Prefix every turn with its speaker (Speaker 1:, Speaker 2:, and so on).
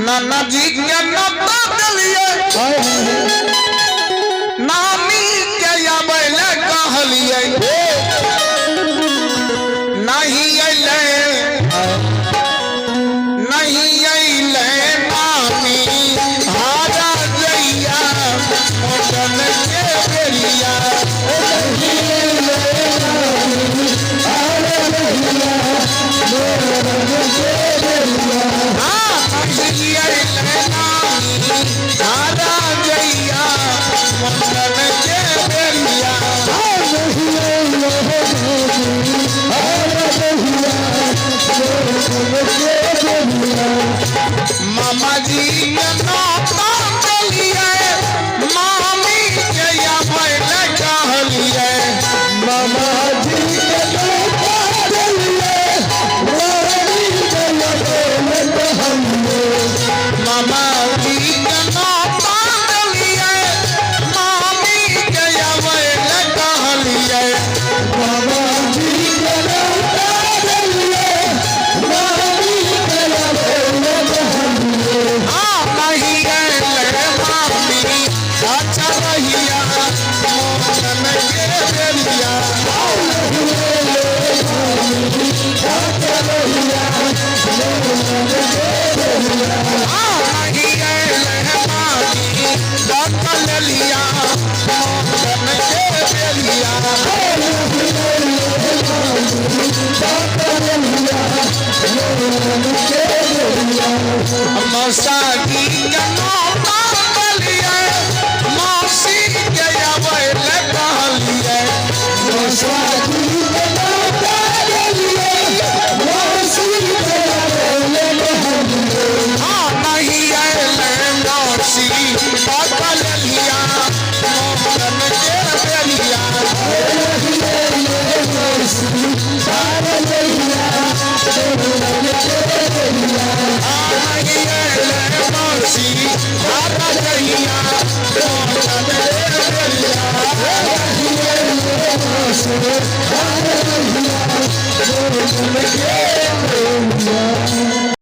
Speaker 1: नाना जी के नब्बा दलिए नामी के आबैले कहलिए नहीं अइले नहीं अइले नामी हारा जइया मोटन के बेरिया नहीं अइले नामी हारा जइया मोटन के बेरिया नहीं अइले नामी हारा जइया मोटन के बेरिया नहीं अइले मामा जी के नौता चलिए मामी के आबैले कहलिए मामा जी के नौता चलिए मामी के आबैले कहलिए मामा जी के नौता चलिए मामी के आबैले कहलिए मामा जी के नौता चलिए मामी के आबैले कहलिए नहीं अइले मामी अच्छा रहिया मोटन के बेरिया नहीं अइले मामी अच्छा रहिया मोटन के बेरिया नहीं अइले मामी डकल लिया मोटन के बेरिया नहीं अइले मामी डकल लिया मोटन के बेरिया मौसा की